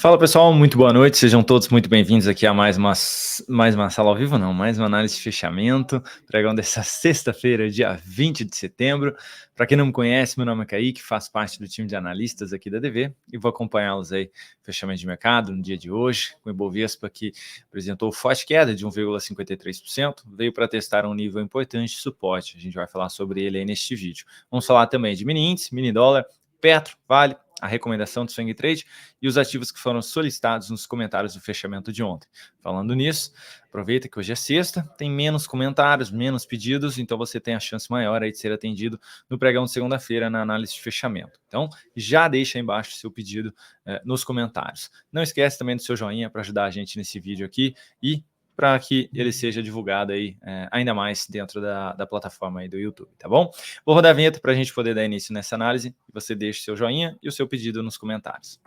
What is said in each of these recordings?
Fala pessoal, muito boa noite, sejam todos muito bem-vindos aqui a mais uma sala ao vivo, não, mais uma análise de fechamento, pregão dessa sexta-feira, dia 20 de setembro. Para quem não me conhece, meu nome é Kaique, faço parte do time de analistas aqui da DV e vou acompanhá-los aí no fechamento de mercado no dia de hoje, com o Ibovespa que apresentou forte queda de 1,53%, veio para testar um nível importante de suporte, a gente vai falar sobre ele aí neste vídeo. Vamos falar também de mini índice, mini dólar, Petro, Vale, a recomendação do swing trade e os ativos que foram solicitados nos comentários do fechamento de ontem. Falando nisso, aproveita que hoje é sexta, tem menos comentários, menos pedidos, então você tem a chance maior aí de ser atendido no pregão de segunda-feira na análise de fechamento. Então, já deixa aí embaixo seu pedido nos comentários. Não esquece também do seu joinha para ajudar a gente nesse vídeo aqui e para que ele seja divulgado aí ainda mais dentro da plataforma aí do YouTube, tá bom? Vou rodar a vinheta para a gente poder dar início nessa análise e você deixa o seu joinha e o seu pedido nos comentários.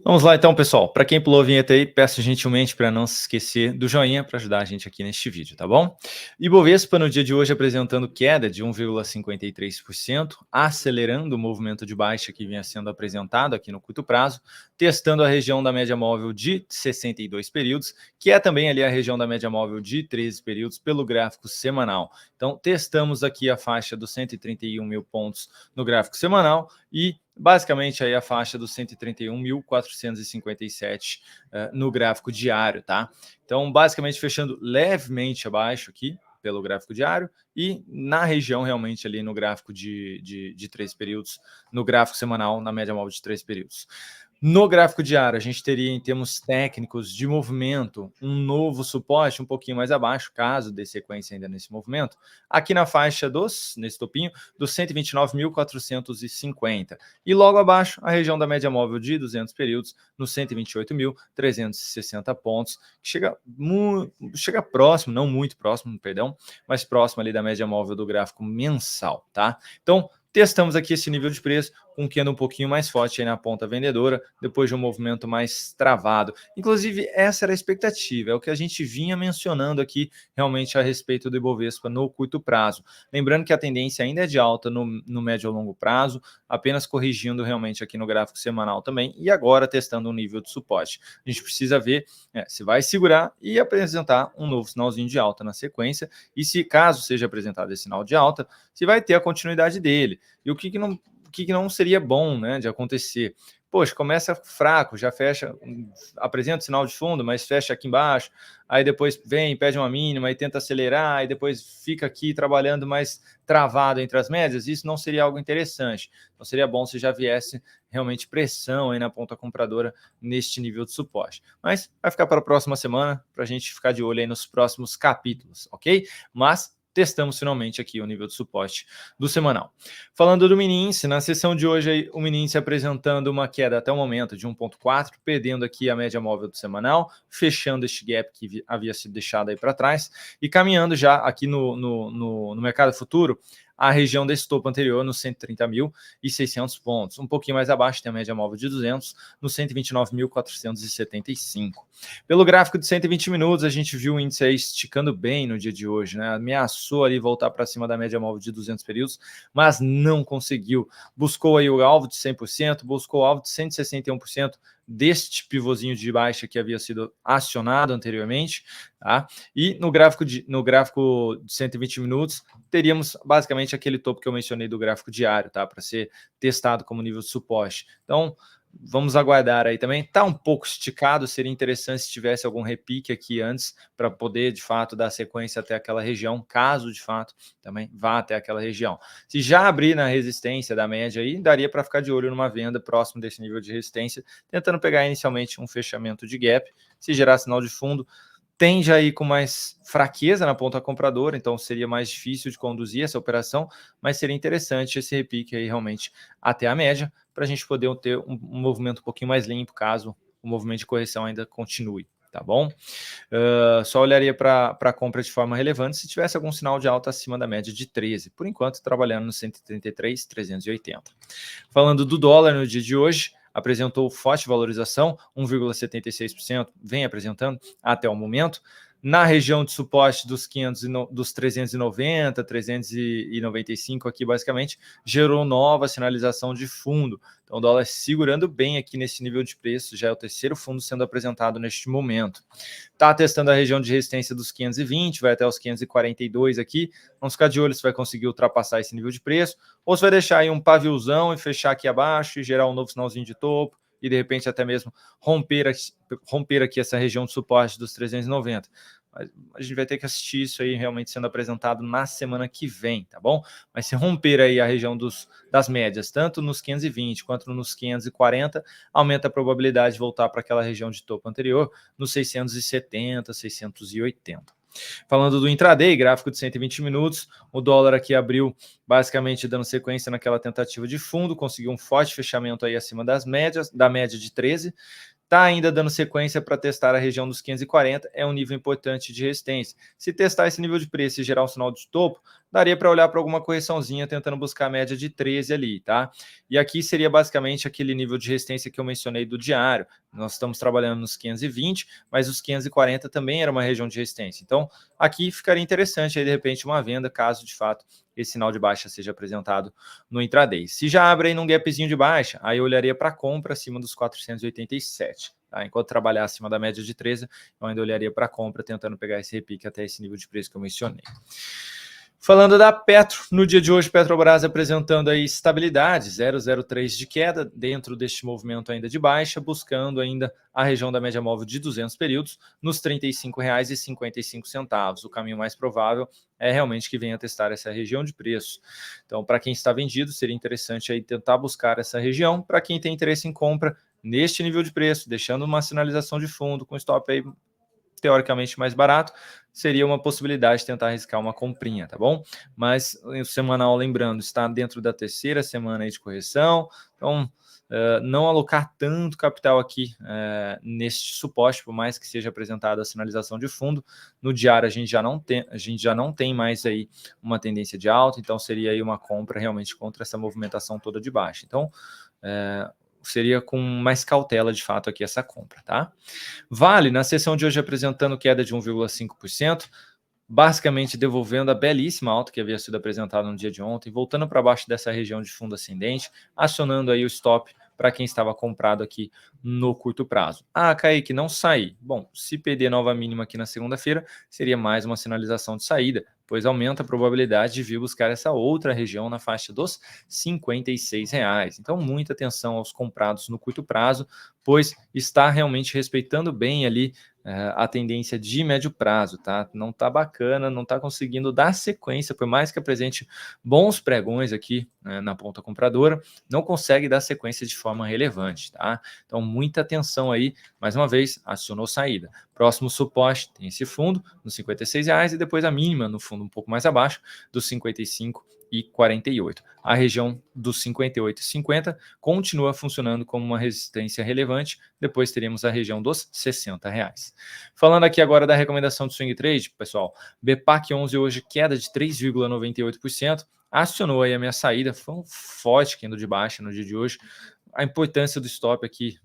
Vamos lá então, pessoal. Para quem pulou a vinheta aí, peço gentilmente para não se esquecer do joinha para ajudar a gente aqui neste vídeo, tá bom? Ibovespa no dia de hoje apresentando queda de 1,53%, acelerando o movimento de baixa que vinha sendo apresentado aqui no curto prazo, testando a região da média móvel de 62 períodos, que é também ali a região da média móvel de 13 períodos pelo gráfico semanal. Então, testamos aqui a faixa dos 131 mil pontos no gráfico semanal e basicamente aí a faixa dos 131.457 no gráfico diário, tá? Então, basicamente fechando levemente abaixo aqui pelo gráfico diário e na região realmente ali no gráfico de 3 períodos, no gráfico semanal, na média móvel de 3 períodos. No gráfico diário, a gente teria, em termos técnicos de movimento, um novo suporte um pouquinho mais abaixo, caso dê sequência ainda nesse movimento, aqui na faixa nesse topinho, dos 129.450. E logo abaixo, a região da média móvel de 200 períodos, nos 128.360 pontos, que chega próximo, não muito próximo, perdão, mas próximo ali da média móvel do gráfico mensal, tá? Então, testamos aqui esse nível de preço, com que anda um pouquinho mais forte aí na ponta vendedora, depois de um movimento mais travado. Inclusive, essa era a expectativa, é o que a gente vinha mencionando aqui realmente a respeito do Ibovespa no curto prazo. Lembrando que a tendência ainda é de alta no médio a longo prazo, apenas corrigindo realmente aqui no gráfico semanal também, e agora testando um nível de suporte. A gente precisa ver se vai segurar e apresentar um novo sinalzinho de alta na sequência, e se caso seja apresentado esse sinal de alta, se vai ter a continuidade dele. E o que não seria bom, né, de acontecer? Poxa, começa fraco, já fecha, apresenta o sinal de fundo, mas fecha aqui embaixo, aí depois vem, pede uma mínima e tenta acelerar, e depois fica aqui trabalhando mais travado entre as médias, isso não seria algo interessante. Então seria bom se já viesse realmente pressão aí na ponta compradora neste nível de suporte. Mas vai ficar para a próxima semana, para a gente ficar de olho aí nos próximos capítulos, ok? Mas testamos finalmente aqui o nível de suporte do semanal. Falando do mini índice, na sessão de hoje aí, o mini índice apresentando uma queda até o momento de 1,4, perdendo aqui a média móvel do semanal, fechando este gap que havia sido deixado aí para trás e caminhando já aqui no mercado futuro a região desse topo anterior nos 130.600 pontos. Um pouquinho mais abaixo tem a média móvel de 200, nos 129.475. Pelo gráfico de 120 minutos, a gente viu o índice aí esticando bem no dia de hoje, né? Ameaçou ali voltar para cima da média móvel de 200 períodos, mas não conseguiu. Buscou aí o alvo de 100%, buscou o alvo de 161%, deste pivôzinho de baixa que havia sido acionado anteriormente, tá? E no gráfico de 120 minutos, teríamos basicamente aquele topo que eu mencionei do gráfico diário, tá? Para ser testado como nível de suporte. Então, vamos aguardar aí também. Tá um pouco esticado, seria interessante se tivesse algum repique aqui antes para poder, de fato, dar sequência até aquela região, caso, de fato, também vá até aquela região. Se já abrir na resistência da média aí, daria para ficar de olho numa venda próximo desse nível de resistência, tentando pegar inicialmente um fechamento de gap. Se gerar sinal de fundo, tende a ir com mais fraqueza na ponta compradora, então seria mais difícil de conduzir essa operação, mas seria interessante esse repique aí realmente até a média, para a gente poder ter um movimento um pouquinho mais limpo, caso o movimento de correção ainda continue, tá bom? Só olharia para a compra de forma relevante se tivesse algum sinal de alta acima da média de 13, por enquanto trabalhando no 133,380. Falando do dólar no dia de hoje, apresentou forte valorização, 1,76%, vem apresentando até o momento, na região de suporte dos 390, 395 aqui basicamente, gerou nova sinalização de fundo. Então o dólar segurando bem aqui nesse nível de preço, já é o terceiro fundo sendo apresentado neste momento. Está testando a região de resistência dos 520, vai até os 542 aqui. Vamos ficar de olho se vai conseguir ultrapassar esse nível de preço, ou se vai deixar aí um paviozão e fechar aqui abaixo e gerar um novo sinalzinho de topo, e de repente até mesmo romper aqui essa região de suporte dos 390. Mas a gente vai ter que assistir isso aí realmente sendo apresentado na semana que vem, tá bom? Mas se romper aí a região das médias, tanto nos 520 quanto nos 540, aumenta a probabilidade de voltar para aquela região de topo anterior, nos 670, 680. Falando do intraday, gráfico de 120 minutos, o dólar aqui abriu basicamente dando sequência naquela tentativa de fundo, conseguiu um forte fechamento aí acima da média de 13, está ainda dando sequência para testar a região dos 540, é um nível importante de resistência. Se testar esse nível de preço e gerar um sinal de topo, daria para olhar para alguma correçãozinha tentando buscar a média de 13 ali, tá? E aqui seria basicamente aquele nível de resistência que eu mencionei do diário. Nós estamos trabalhando nos 520, mas os 540 também era uma região de resistência. Então, aqui ficaria interessante aí, de repente, uma venda, caso de fato esse sinal de baixa seja apresentado no intraday. Se já abre aí num gapzinho de baixa, aí eu olharia para compra acima dos 487. Tá? Enquanto trabalhar acima da média de 13, eu ainda olharia para compra, tentando pegar esse repique até esse nível de preço que eu mencionei. Falando da Petro, no dia de hoje, Petrobras apresentando aí estabilidade, 0,03 de queda dentro deste movimento ainda de baixa, buscando ainda a região da média móvel de 200 períodos nos R$ 35,55. O caminho mais provável é realmente que venha testar essa região de preço. Então, para quem está vendido, seria interessante aí tentar buscar essa região. Para quem tem interesse em compra neste nível de preço, deixando uma sinalização de fundo com stop aí teoricamente mais barato, seria uma possibilidade de tentar arriscar uma comprinha, tá bom? Mas o semanal, lembrando, está dentro da terceira semana aí de correção, então não alocar tanto capital aqui neste suporte, por mais que seja apresentada a sinalização de fundo. No diário a gente já não tem mais aí uma tendência de alta, então seria aí uma compra realmente contra essa movimentação toda de baixa. Então, seria com mais cautela, de fato, aqui essa compra, tá? Vale, na sessão de hoje, apresentando queda de 1,5%, basicamente devolvendo a belíssima alta que havia sido apresentada no dia de ontem, voltando para baixo dessa região de fundo ascendente, acionando aí o stop para quem estava comprado aqui no curto prazo. Ah, Kaique, não saí. Bom, se perder nova mínima aqui na segunda-feira, seria mais uma sinalização de saída, pois aumenta a probabilidade de vir buscar essa outra região na faixa dos R$ 56. Então, muita atenção aos comprados no curto prazo, pois está realmente respeitando bem ali a tendência de médio prazo, tá? Não tá bacana, não tá conseguindo dar sequência, por mais que apresente bons pregões aqui na ponta compradora, não consegue dar sequência de forma relevante, tá? Então, muita atenção aí, mais uma vez, acionou saída. Próximo suporte tem esse fundo, nos R$ 56, e depois a mínima no fundo um pouco mais abaixo, dos 55,48. A região dos 58,50 continua funcionando como uma resistência relevante, depois teremos a região dos R$ 60. Falando aqui agora da recomendação de swing trade, pessoal, BPAC 11 hoje queda de 3,98%, acionou aí a minha saída, foi um forte candle de baixa no dia de hoje. A importância do stop aqui